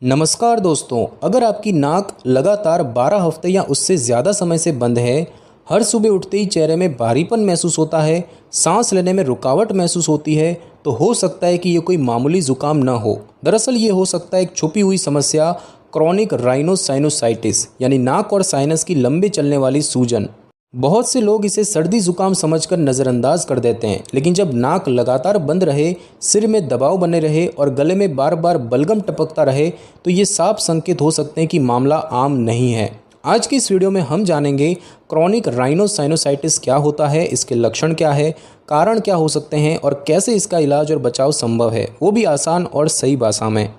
नमस्कार दोस्तों, अगर आपकी नाक लगातार 12 हफ्ते या उससे ज़्यादा समय से बंद है, हर सुबह उठते ही चेहरे में भारीपन महसूस होता है, सांस लेने में रुकावट महसूस होती है, तो हो सकता है कि ये कोई मामूली ज़ुकाम न हो। दरअसल ये हो सकता है एक छुपी हुई समस्या, क्रॉनिक राइनोसाइनोसाइटिस यानी नाक और साइनस की लंबी चलने वाली सूजन। बहुत से लोग इसे सर्दी जुकाम समझकर नज़रअंदाज कर देते हैं, लेकिन जब नाक लगातार बंद रहे, सिर में दबाव बने रहे और गले में बार बार बलगम टपकता रहे, तो ये साफ संकेत हो सकते हैं कि मामला आम नहीं है। आज की इस वीडियो में हम जानेंगे क्रॉनिक राइनोसाइनोसाइटिस क्या होता है, इसके लक्षण क्या है, कारण क्या हो सकते हैं और कैसे इसका इलाज और बचाव संभव है, वो भी आसान और सही भाषा में।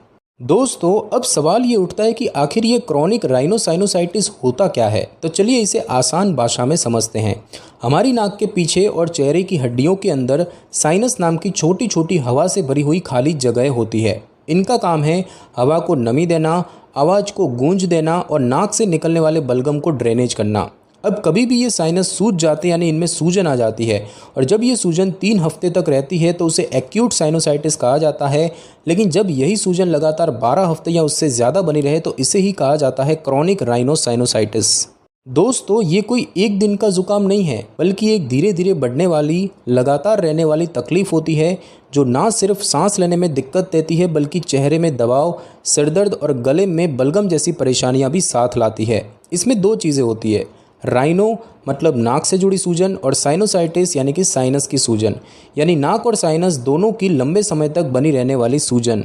दोस्तों, अब सवाल ये उठता है कि आखिर ये क्रॉनिक राइनोसाइनोसाइटिस होता क्या है। तो चलिए इसे आसान भाषा में समझते हैं। हमारी नाक के पीछे और चेहरे की हड्डियों के अंदर साइनस नाम की छोटी छोटी हवा से भरी हुई खाली जगह होती है। इनका काम है हवा को नमी देना, आवाज़ को गूंज देना और नाक से निकलने वाले बलगम को ड्रेनेज करना। अब कभी भी ये साइनस सूज जाते यानी इनमें सूजन आ जाती है, और जब ये सूजन 3 हफ्ते तक रहती है तो उसे एक्यूट साइनोसाइटिस कहा जाता है। लेकिन जब यही सूजन लगातार 12 हफ्ते या उससे ज़्यादा बनी रहे तो इसे ही कहा जाता है क्रॉनिक राइनोसाइनोसाइटिस। दोस्तों, ये कोई एक दिन का जुकाम नहीं है, बल्कि एक धीरे धीरे बढ़ने वाली, लगातार रहने वाली तकलीफ होती है, जो ना सिर्फ सांस लेने में दिक्कत देती है बल्कि चेहरे में दबाव, सिरदर्द और गले में बलगम जैसी परेशानियां भी साथ लाती है। इसमें 2 चीज़ें होती है, राइनो मतलब नाक से जुड़ी सूजन और साइनोसाइटिस यानी कि साइनस की सूजन, यानी नाक और साइनस दोनों की लंबे समय तक बनी रहने वाली सूजन।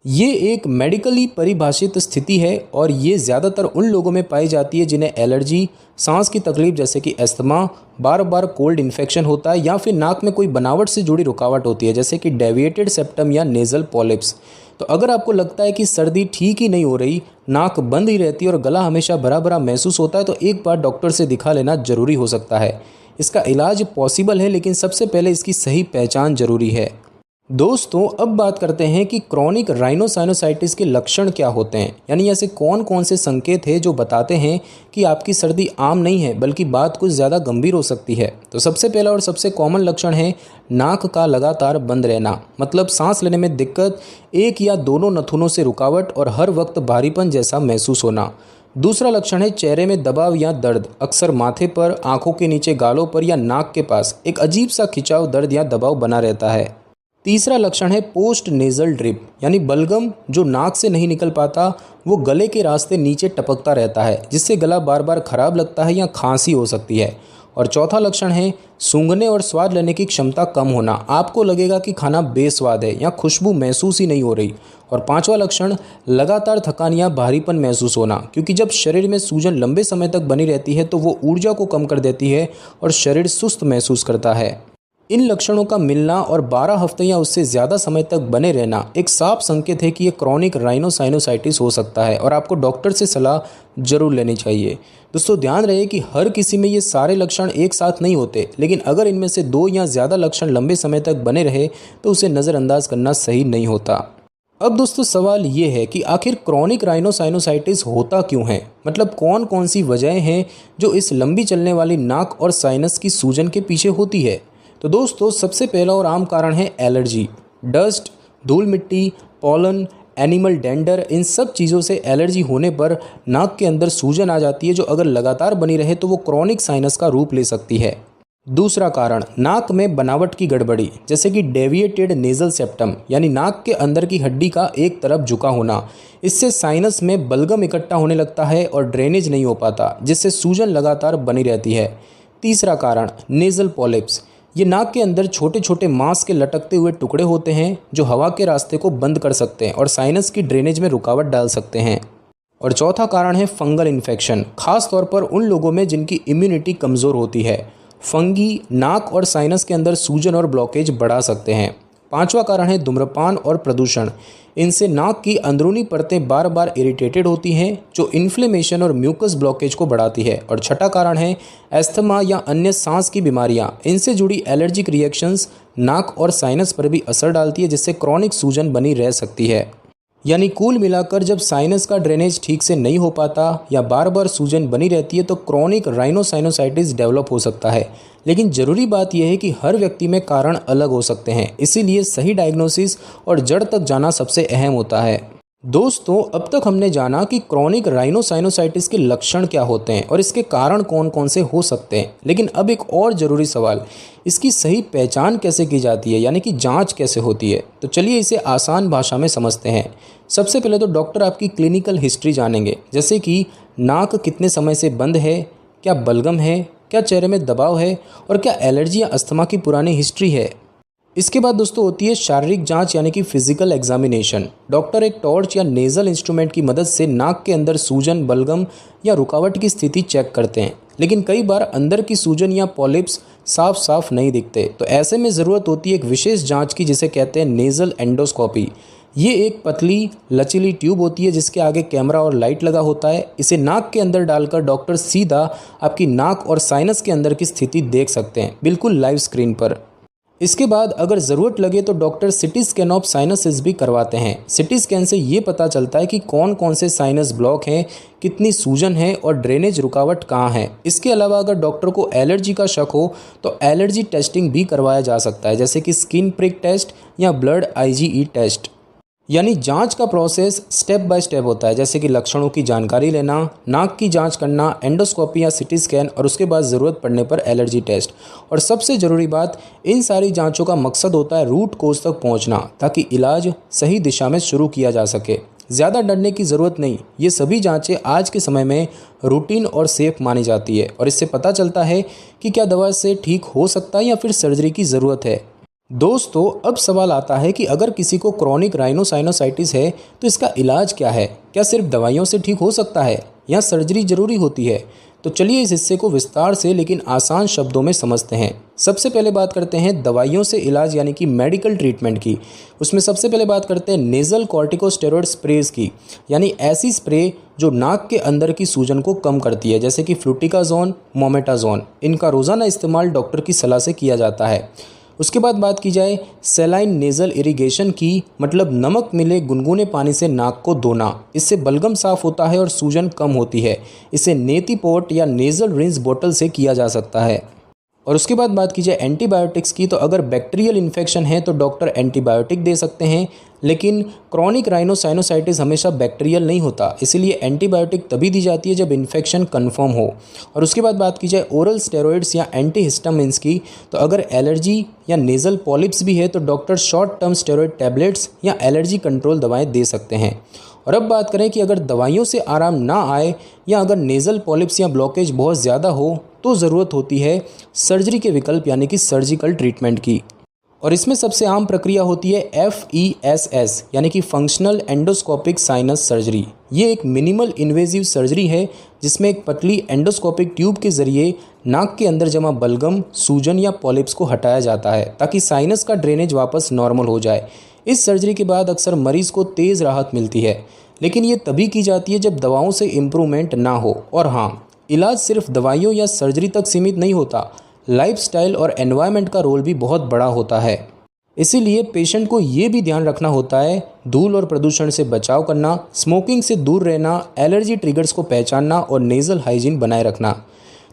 ये एक मेडिकली परिभाषित स्थिति है और ये ज़्यादातर उन लोगों में पाई जाती है जिन्हें एलर्जी, सांस की तकलीफ जैसे कि अस्थमा, बार बार कोल्ड इन्फेक्शन होता है या फिर नाक में कोई बनावट से जुड़ी रुकावट होती है जैसे कि डेविएटेड सेप्टम या नेज़ल पॉलिप्स। तो अगर आपको लगता है कि सर्दी ठीक ही नहीं हो रही, नाक बंद ही रहती है और गला हमेशा भरा भरा महसूस होता है, तो एक बार डॉक्टर से दिखा लेना ज़रूरी हो सकता है। इसका इलाज पॉसिबल है, लेकिन सबसे पहले इसकी सही पहचान ज़रूरी है। दोस्तों, अब बात करते हैं कि क्रॉनिक राइनोसाइनोसाइटिस के लक्षण क्या होते हैं, यानी ऐसे कौन कौन से संकेत हैं जो बताते हैं कि आपकी सर्दी आम नहीं है बल्कि बात कुछ ज़्यादा गंभीर हो सकती है। तो सबसे पहला और सबसे कॉमन लक्षण है नाक का लगातार बंद रहना, मतलब सांस लेने में दिक्कत, एक या दोनों नथुनों से रुकावट और हर वक्त भारीपन जैसा महसूस होना। दूसरा लक्षण है चेहरे में दबाव या दर्द, अक्सर माथे पर, आंखों के नीचे, गालों पर या नाक के पास एक अजीब सा खिंचाव, दर्द या दबाव बना रहता है। तीसरा लक्षण है पोस्ट नेज़ल ड्रिप, यानी बलगम जो नाक से नहीं निकल पाता, वो गले के रास्ते नीचे टपकता रहता है, जिससे गला बार बार खराब लगता है या खांसी हो सकती है। और चौथा लक्षण है सूंघने और स्वाद लेने की क्षमता कम होना, आपको लगेगा कि खाना बेस्वाद है या खुशबू महसूस ही नहीं हो रही। और पांचवा लक्षण लगातार थकान या भारीपन महसूस होना, क्योंकि जब शरीर में सूजन लंबे समय तक बनी रहती है तो वो ऊर्जा को कम कर देती है और शरीर सुस्त महसूस करता है। इन लक्षणों का मिलना और 12 हफ्ते या उससे ज़्यादा समय तक बने रहना एक साफ संकेत है कि ये क्रॉनिक राइनोसाइनोसाइटिस हो सकता है और आपको डॉक्टर से सलाह जरूर लेनी चाहिए। दोस्तों, ध्यान रहे कि हर किसी में ये सारे लक्षण एक साथ नहीं होते, लेकिन अगर इनमें से 2 या ज़्यादा लक्षण लंबे समय तक बने रहे तो उसे नज़रअंदाज करना सही नहीं होता। अब दोस्तों, सवाल ये है कि आखिर क्रॉनिक राइनोसाइनोसाइटिस होता क्यों है, मतलब कौन कौन सी वजहें हैं जो इस लंबी चलने वाली नाक और साइनस की सूजन के पीछे होती है। तो दोस्तों, सबसे पहला और आम कारण है एलर्जी। डस्ट, धूल मिट्टी, पॉलन, एनिमल डेंडर, इन सब चीज़ों से एलर्जी होने पर नाक के अंदर सूजन आ जाती है, जो अगर लगातार बनी रहे तो वो क्रॉनिक साइनस का रूप ले सकती है। दूसरा कारण नाक में बनावट की गड़बड़ी, जैसे कि डेविएटेड नेज़ल सेप्टम, यानी नाक के अंदर की हड्डी का एक तरफ झुका होना। इससे साइनस में बलगम इकट्ठा होने लगता है और ड्रेनेज नहीं हो पाता, जिससे सूजन लगातार बनी रहती है। तीसरा कारण नेज़ल पॉलिप्स, ये नाक के अंदर छोटे छोटे मांस के लटकते हुए टुकड़े होते हैं जो हवा के रास्ते को बंद कर सकते हैं और साइनस की ड्रेनेज में रुकावट डाल सकते हैं। और चौथा कारण है फंगल इन्फेक्शन, खास तौर पर उन लोगों में जिनकी इम्यूनिटी कमज़ोर होती है। फंगी नाक और साइनस के अंदर सूजन और ब्लॉकेज बढ़ा सकते हैं। पांचवा कारण है धूम्रपान और प्रदूषण, इनसे नाक की अंदरूनी परतें बार बार इरिटेटेड होती हैं, जो इन्फ्लेमेशन और म्यूकस ब्लॉकेज को बढ़ाती है। और छठा कारण है एस्थमा या अन्य सांस की बीमारियां, इनसे जुड़ी एलर्जिक रिएक्शंस नाक और साइनस पर भी असर डालती है, जिससे क्रॉनिक सूजन बनी रह सकती है। यानी कुल मिलाकर जब साइनस का ड्रेनेज ठीक से नहीं हो पाता या बार बार सूजन बनी रहती है तो क्रॉनिक राइनोसाइनोसाइटिस डेवलप हो सकता है। लेकिन ज़रूरी बात यह है कि हर व्यक्ति में कारण अलग हो सकते हैं, इसीलिए सही डायग्नोसिस और जड़ तक जाना सबसे अहम होता है। दोस्तों, अब तक हमने जाना कि क्रॉनिक राइनोसाइनोसाइटिस के लक्षण क्या होते हैं और इसके कारण कौन कौन से हो सकते हैं। लेकिन अब एक और ज़रूरी सवाल, इसकी सही पहचान कैसे की जाती है, यानी कि जांच कैसे होती है। तो चलिए इसे आसान भाषा में समझते हैं। सबसे पहले तो डॉक्टर आपकी क्लिनिकल हिस्ट्री जानेंगे, जैसे कि नाक कितने समय से बंद है, क्या बलगम है, क्या चेहरे में दबाव है और क्या एलर्जी या अस्थमा की पुरानी हिस्ट्री है। इसके बाद दोस्तों होती है शारीरिक जांच, यानी कि फिजिकल एग्जामिनेशन। डॉक्टर एक टॉर्च या नेजल इंस्ट्रूमेंट की मदद से नाक के अंदर सूजन, बलगम या रुकावट की स्थिति चेक करते हैं। लेकिन कई बार अंदर की सूजन या पॉलिप्स साफ साफ नहीं दिखते, तो ऐसे में ज़रूरत होती है एक विशेष जांच की, जिसे कहते हैं नेजल एंडोस्कोपी। ये एक पतली लचीली ट्यूब होती है जिसके आगे कैमरा और लाइट लगा होता है। इसे नाक के अंदर डालकर डॉक्टर सीधा आपकी नाक और साइनस के अंदर की स्थिति देख सकते हैं, बिल्कुल लाइव स्क्रीन पर। इसके बाद अगर ज़रूरत लगे तो doctor CT scan of sinuses भी करवाते हैं। सिटी स्कैन से ये पता चलता है कि कौन कौन से साइनस ब्लॉक हैं, कितनी सूजन है और ड्रेनेज रुकावट कहाँ है। इसके अलावा अगर डॉक्टर को एलर्जी का शक हो तो एलर्जी टेस्टिंग भी करवाया जा सकता है, जैसे कि स्किन प्रिक टेस्ट या ब्लड IgE टेस्ट। यानी जांच का प्रोसेस स्टेप बाय स्टेप होता है, जैसे कि लक्षणों की जानकारी लेना, नाक की जांच करना, एंडोस्कोपी या सिटी स्कैन और उसके बाद ज़रूरत पड़ने पर एलर्जी टेस्ट। और सबसे ज़रूरी बात, इन सारी जांचों का मकसद होता है रूट कोज तक पहुंचना, ताकि इलाज सही दिशा में शुरू किया जा सके। ज़्यादा डरने की ज़रूरत नहीं, ये सभी जांचें आज के समय में रूटीन और सेफ मानी जाती है और इससे पता चलता है कि क्या दवा से ठीक हो सकता है या फिर सर्जरी की ज़रूरत है। दोस्तों, अब सवाल आता है कि अगर किसी को क्रॉनिक राइनोसाइनोसाइटिस है तो इसका इलाज क्या है। क्या सिर्फ दवाइयों से ठीक हो सकता है या सर्जरी जरूरी होती है। तो चलिए इस हिस्से को विस्तार से लेकिन आसान शब्दों में समझते हैं। सबसे पहले बात करते हैं दवाइयों से इलाज, यानी कि मेडिकल ट्रीटमेंट की। उसमें सबसे पहले बात करते हैं नेजल कॉर्टिकोस्टेरॉइड स्प्रेज की, यानी ऐसी स्प्रे जो नाक के अंदर की सूजन को कम करती है, जैसे कि फ्लूटिकाजोन, मोमेटाजोन। इनका रोज़ाना इस्तेमाल डॉक्टर की सलाह से किया जाता है। उसके बाद बात की जाए सेलाइन नेज़ल इरिगेशन की, मतलब नमक मिले गुनगुने पानी से नाक को धोना। इससे बलगम साफ होता है और सूजन कम होती है। इसे नेति पोट या नेज़ल रिंस बोतल से किया जा सकता है। और उसके बाद बात की जाए एंटीबायोटिक्स की, तो अगर बैक्टीरियल इन्फेक्शन है तो डॉक्टर एंटीबायोटिक दे सकते हैं। लेकिन क्रॉनिक राइनोसाइनोसाइटिस हमेशा बैक्टीरियल नहीं होता, इसीलिए एंटीबायोटिक तभी दी जाती है जब इन्फेक्शन कंफर्म हो। और उसके बाद बात की जाए ओरल स्टेरॉइड्स या एंटीहिस्टामिन्स की, तो अगर एलर्जी या नेज़ल पॉलिप्स भी है तो doctor short term steroid tablets या एलर्जी कंट्रोल दवाएँ दे सकते हैं। और अब बात करें कि अगर दवाइयों से आराम ना आए या अगर नेज़ल पॉलिप्स या ब्लॉकेज बहुत ज़्यादा हो तो ज़रूरत होती है सर्जरी के विकल्प, यानी कि सर्जिकल ट्रीटमेंट की। और इसमें सबसे आम प्रक्रिया होती है FESS, यानी कि फंक्शनल एंडोस्कोपिक साइनस सर्जरी। ये एक मिनिमल इन्वेजिव सर्जरी है जिसमें एक पतली एंडोस्कोपिक ट्यूब के ज़रिए नाक के अंदर जमा बलगम, सूजन या पॉलिप्स को हटाया जाता है, ताकि साइनस का ड्रेनेज वापस नॉर्मल हो जाए। इस सर्जरी के बाद अक्सर मरीज़ को तेज़ राहत मिलती है, लेकिन ये तभी की जाती है जब दवाओं से इम्प्रूवमेंट ना हो। और हाँ, इलाज सिर्फ दवाइयों या सर्जरी तक सीमित नहीं होता, लाइफस्टाइल और एनवायरनमेंट का रोल भी बहुत बड़ा होता है। इसीलिए पेशेंट को ये भी ध्यान रखना होता है धूल और प्रदूषण से बचाव करना, स्मोकिंग से दूर रहना, एलर्जी ट्रिगर्स को पहचानना और नेज़ल हाइजीन बनाए रखना।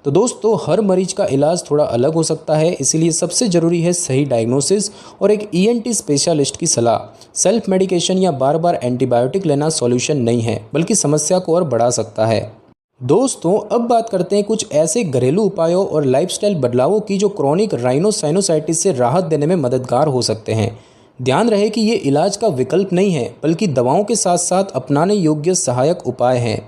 तो दोस्तों, हर मरीज का इलाज थोड़ा अलग हो सकता है, इसीलिए सबसे ज़रूरी है सही डायग्नोसिस और एक ENT स्पेशलिस्ट की सलाह। सेल्फ मेडिकेशन या बार बार एंटीबायोटिक लेना सॉल्यूशन नहीं है, बल्कि समस्या को और बढ़ा सकता है। दोस्तों, अब बात करते हैं कुछ ऐसे घरेलू उपायों और लाइफस्टाइल बदलावों की जो क्रॉनिक राइनोसाइनोसाइटिस से राहत देने में मददगार हो सकते हैं। ध्यान रहे कि ये इलाज का विकल्प नहीं है, बल्कि दवाओं के साथ साथ अपनाने योग्य सहायक उपाय हैं।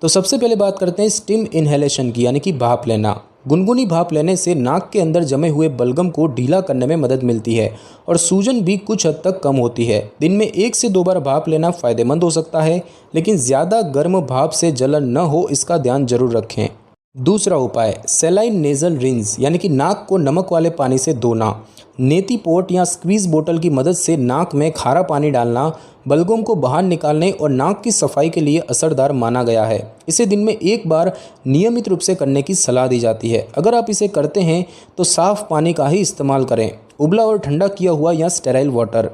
तो सबसे पहले बात करते हैं स्टीम इन्हेलेशन की, यानी कि भाप लेना। गुनगुनी भाप लेने से नाक के अंदर जमे हुए बलगम को ढीला करने में मदद मिलती है और सूजन भी कुछ हद तक कम होती है। दिन में 1 से 2 बार भाप लेना फ़ायदेमंद हो सकता है, लेकिन ज़्यादा गर्म भाप से जलन न हो इसका ध्यान जरूर रखें। दूसरा उपाय सेलाइन नेज़ल रिंस, यानी कि नाक को नमक वाले पानी से धोना। नेति पोट या स्क्वीज़ बोतल की मदद से नाक में खारा पानी डालना बलगम को बाहर निकालने और नाक की सफाई के लिए असरदार माना गया है। इसे दिन में 1 बार नियमित रूप से करने की सलाह दी जाती है। अगर आप इसे करते हैं तो साफ़ पानी का ही इस्तेमाल करें, उबला और ठंडा किया हुआ या स्टेराइल वाटर।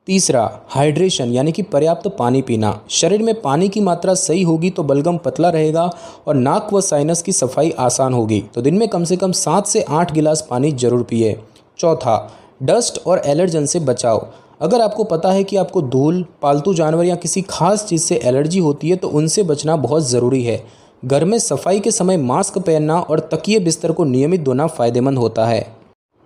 तीसरा, हाइड्रेशन, यानी कि पर्याप्त पानी पीना। शरीर में पानी की मात्रा सही होगी तो बलगम पतला रहेगा और नाक व साइनस की सफाई आसान होगी। तो दिन में कम से कम 7 से 8 गिलास पानी जरूर पिए। चौथा, डस्ट और एलर्जन से बचाव। अगर आपको पता है कि आपको धूल, पालतू जानवर या किसी खास चीज़ से एलर्जी होती है तो उनसे बचना बहुत ज़रूरी है। घर में सफाई के समय मास्क पहनना और तकिए बिस्तर को नियमित धोना फायदेमंद होता है।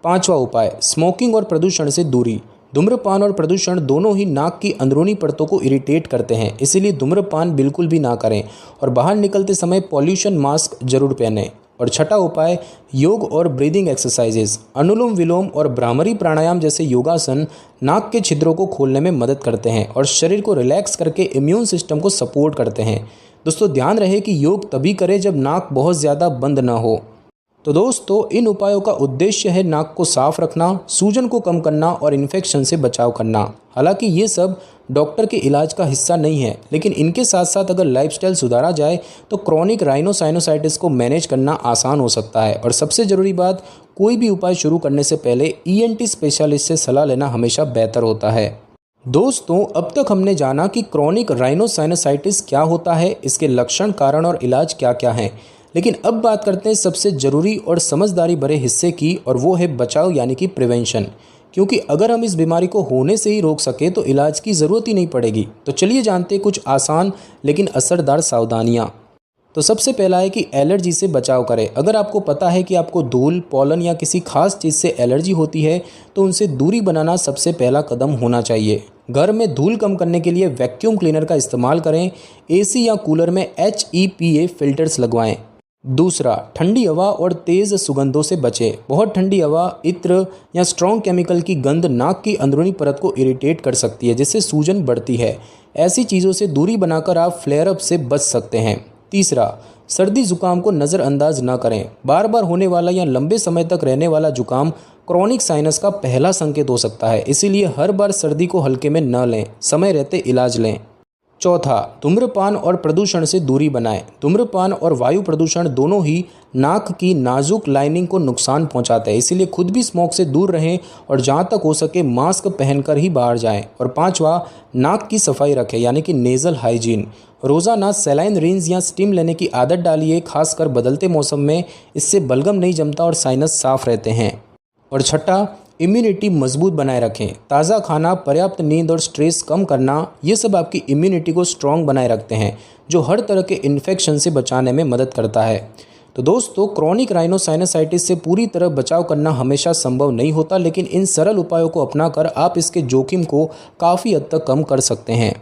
पांचवा उपाय, स्मोकिंग और प्रदूषण से दूरी। धूम्रपान और प्रदूषण दोनों ही नाक की अंदरूनी परतों को इरिटेट करते हैं, इसीलिए धूम्रपान बिल्कुल भी ना करें और बाहर निकलते समय पॉल्यूशन मास्क जरूर पहनें। और छठा उपाय, योग और ब्रीदिंग एक्सरसाइजेज। अनुलोम विलोम और भ्रामरी प्राणायाम जैसे योगासन नाक के छिद्रों को खोलने में मदद करते हैं और शरीर को रिलैक्स करके इम्यून सिस्टम को सपोर्ट करते हैं। दोस्तों ध्यान रहे कि योग तभी करें जब नाक बहुत ज़्यादा बंद ना हो। तो दोस्तों इन उपायों का उद्देश्य है नाक को साफ रखना, सूजन को कम करना और इन्फेक्शन से बचाव करना। हालांकि ये सब डॉक्टर के इलाज का हिस्सा नहीं है, लेकिन इनके साथ साथ अगर लाइफस्टाइल सुधारा जाए तो क्रॉनिक राइनोसाइनोसाइटिस को मैनेज करना आसान हो सकता है। और सबसे ज़रूरी बात, कोई भी उपाय शुरू करने से पहले ईएनटी स्पेशलिस्ट से सलाह लेना हमेशा बेहतर होता है। दोस्तों अब तक हमने जाना कि क्रॉनिक राइनोसाइनोसाइटिस क्या होता है, इसके लक्षण, कारण और इलाज क्या क्या हैं। लेकिन अब बात करते हैं सबसे ज़रूरी और समझदारी भरे हिस्से की, और वो है बचाव यानी कि प्रिवेंशन। क्योंकि अगर हम इस बीमारी को होने से ही रोक सके तो इलाज की ज़रूरत ही नहीं पड़ेगी। तो चलिए जानते हैं कुछ आसान लेकिन असरदार सावधानियाँ। तो सबसे पहला है कि एलर्जी से बचाव करें। अगर आपको पता है कि आपको धूल, पॉलन या किसी खास चीज़ से एलर्जी होती है तो उनसे दूरी बनाना सबसे पहला कदम होना चाहिए। घर में धूल कम करने के लिए वैक्यूम क्लीनर का इस्तेमाल करें। एसी या कूलर में HEPA फिल्टर्स लगवाएं। दूसरा, ठंडी हवा और तेज़ सुगंधों से बचें। बहुत ठंडी हवा, इत्र या स्ट्रॉन्ग केमिकल की गंध नाक की अंदरूनी परत को इरिटेट कर सकती है, जिससे सूजन बढ़ती है। ऐसी चीज़ों से दूरी बनाकर आप फ्लेयर अप से बच सकते हैं। तीसरा, सर्दी जुकाम को नज़रअंदाज न करें। बार बार होने वाला या लंबे समय तक रहने वाला जुकाम क्रॉनिक साइनस का पहला संकेत हो सकता है, इसीलिए हर बार सर्दी को हल्के में न लें, समय रहते इलाज लें। चौथा, धूम्रपान और प्रदूषण से दूरी बनाएं। धूम्रपान और वायु प्रदूषण दोनों ही नाक की नाजुक लाइनिंग को नुकसान पहुंचाते हैं, इसीलिए खुद भी स्मोक से दूर रहें और जहां तक हो सके मास्क पहनकर ही बाहर जाएं। और पांचवा, नाक की सफाई रखें यानी कि नेज़ल हाइजीन। रोज़ाना सलाइन रिंस या स्टीम लेने की आदत डालिए, खासकर बदलते मौसम में। इससे बलगम नहीं जमता और साइनस साफ रहते हैं। और छठा, इम्यूनिटी मजबूत बनाए रखें। ताज़ा खाना, पर्याप्त नींद और स्ट्रेस कम करना, ये सब आपकी इम्यूनिटी को स्ट्रॉन्ग बनाए रखते हैं, जो हर तरह के इन्फेक्शन से बचाने में मदद करता है। तो दोस्तों क्रॉनिक राइनोसाइनोसाइटिस से पूरी तरह बचाव करना हमेशा संभव नहीं होता, लेकिन इन सरल उपायों को अपनाकर आप इसके जोखिम को काफ़ी हद तक कम कर सकते हैं।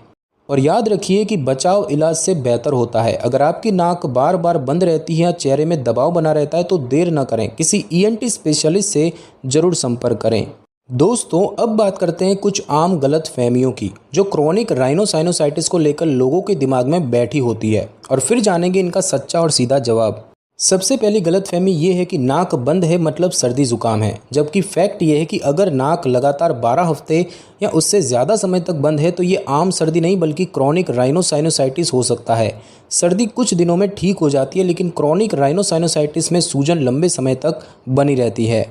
और याद रखिए कि बचाव इलाज से बेहतर होता है। अगर आपकी नाक बार बार बंद रहती है या चेहरे में दबाव बना रहता है तो देर न करें, किसी ENT स्पेशलिस्ट से जरूर संपर्क करें। दोस्तों अब बात करते हैं कुछ आम गलत फहमियों की, जो क्रॉनिक राइनोसाइनोसाइटिस को लेकर लोगों के दिमाग में बैठी होती है, और फिर जानेंगे इनका सच्चा और सीधा जवाब। सबसे पहली गलतफहमी ये है कि नाक बंद है मतलब सर्दी जुकाम है, जबकि फैक्ट ये है कि अगर नाक लगातार 12 हफ्ते या उससे ज़्यादा समय तक बंद है तो ये आम सर्दी नहीं बल्कि क्रॉनिक राइनोसाइनोसाइटिस हो सकता है। सर्दी कुछ दिनों में ठीक हो जाती है, लेकिन क्रॉनिक राइनोसाइनोसाइटिस में सूजन लंबे समय तक बनी रहती है।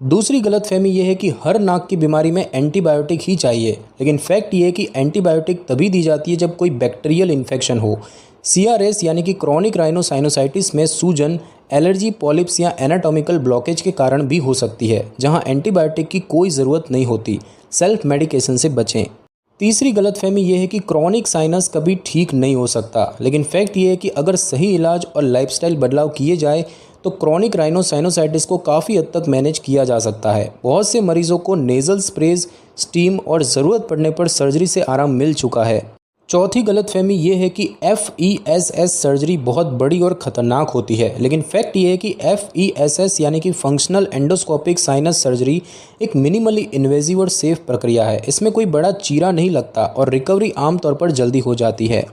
दूसरी गलतफहमी ये है कि हर नाक की बीमारी में एंटीबायोटिक ही चाहिए, लेकिन फैक्ट ये है कि एंटीबायोटिक तभी दी जाती है जब कोई बैक्टीरियल इन्फेक्शन हो। CRS यानी कि क्रॉनिक राइनोसाइनोसाइटिस में सूजन, एलर्जी, पॉलिप्स या एनाटॉमिकल ब्लॉकेज के कारण भी हो सकती है, जहां एंटीबायोटिक की कोई ज़रूरत नहीं होती। सेल्फ मेडिकेशन से बचें। तीसरी गलतफहमी यह है कि क्रॉनिक साइनस कभी ठीक नहीं हो सकता, लेकिन फैक्ट ये है कि अगर सही इलाज और लाइफस्टाइल बदलाव किए जाए तो क्रॉनिक राइनोसाइनोसाइटिस को काफ़ी हद तक मैनेज किया जा सकता है। बहुत से मरीजों को नेज़ल स्प्रेज, स्टीम और ज़रूरत पड़ने पर सर्जरी से आराम मिल चुका है। चौथी गलतफहमी ये है कि FESS सर्जरी बहुत बड़ी और ख़तरनाक होती है, लेकिन फैक्ट ये है कि FESS यानी कि फंक्शनल एंडोस्कोपिक साइनस सर्जरी एक मिनिमली इन्वेजिव और सेफ प्रक्रिया है। इसमें कोई बड़ा चीरा नहीं लगता और रिकवरी आमतौर पर जल्दी हो जाती है।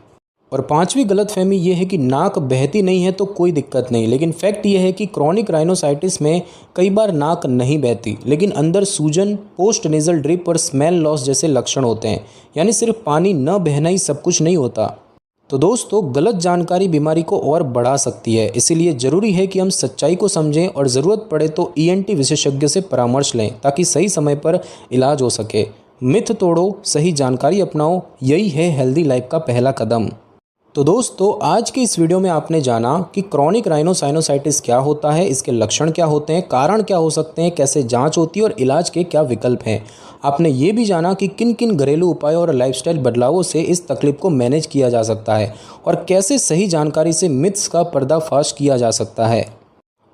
और पांचवी गलतफहमी ये है कि नाक बहती नहीं है तो कोई दिक्कत नहीं, लेकिन फैक्ट ये है कि क्रॉनिक राइनोसाइटिस में कई बार नाक नहीं बहती, लेकिन अंदर सूजन, पोस्ट नेजल ड्रिप और स्मेल लॉस जैसे लक्षण होते हैं। यानी सिर्फ पानी न बहना ही सब कुछ नहीं होता। तो दोस्तों गलत जानकारी बीमारी को और बढ़ा सकती है, इसीलिए ज़रूरी है कि हम सच्चाई को समझें और ज़रूरत पड़े तो ENT विशेषज्ञ से परामर्श लें ताकि सही समय पर इलाज हो सके। मिथ तोड़ो, सही जानकारी अपनाओ, यही है हेल्दी लाइफ का पहला कदम। तो दोस्तों आज के इस वीडियो में आपने जाना कि क्रॉनिक राइनोसाइनोसाइटिस क्या होता है, इसके लक्षण क्या होते हैं, कारण क्या हो सकते हैं, कैसे जांच होती है और इलाज के क्या विकल्प हैं। आपने ये भी जाना कि किन किन घरेलू उपायों और लाइफस्टाइल बदलावों से इस तकलीफ को मैनेज किया जा सकता है और कैसे सही जानकारी से मिथ्स का पर्दाफाश किया जा सकता है।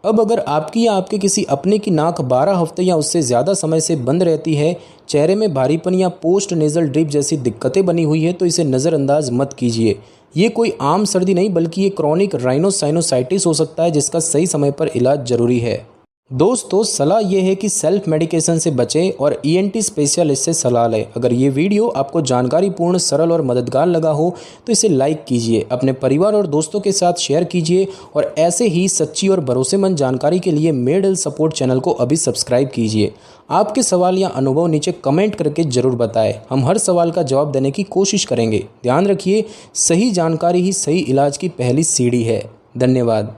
अब अगर आपकी या आपके किसी अपने की नाक 12 हफ्ते या उससे ज़्यादा समय से बंद रहती है, चेहरे में भारीपन या पोस्ट नेज़ल ड्रिप जैसी दिक्कतें बनी हुई है तो इसे नज़रअंदाज मत कीजिए। ये कोई आम सर्दी नहीं बल्कि ये क्रॉनिक राइनोसाइनोसाइटिस हो सकता है जिसका सही समय पर इलाज जरूरी है। दोस्तों सलाह यह है कि सेल्फ मेडिकेशन से बचें और ईएनटी स्पेशलिस्ट से सलाह लें। अगर ये वीडियो आपको जानकारीपूर्ण, सरल और मददगार लगा हो तो इसे लाइक कीजिए, अपने परिवार और दोस्तों के साथ शेयर कीजिए और ऐसे ही सच्ची और भरोसेमंद जानकारी के लिए मेड हेल्थ सपोर्ट चैनल को अभी सब्सक्राइब कीजिए। आपके सवाल या अनुभव नीचे कमेंट करके ज़रूर बताएं, हम हर सवाल का जवाब देने की कोशिश करेंगे। ध्यान रखिए, सही जानकारी ही सही इलाज की पहली सीढ़ी है। धन्यवाद।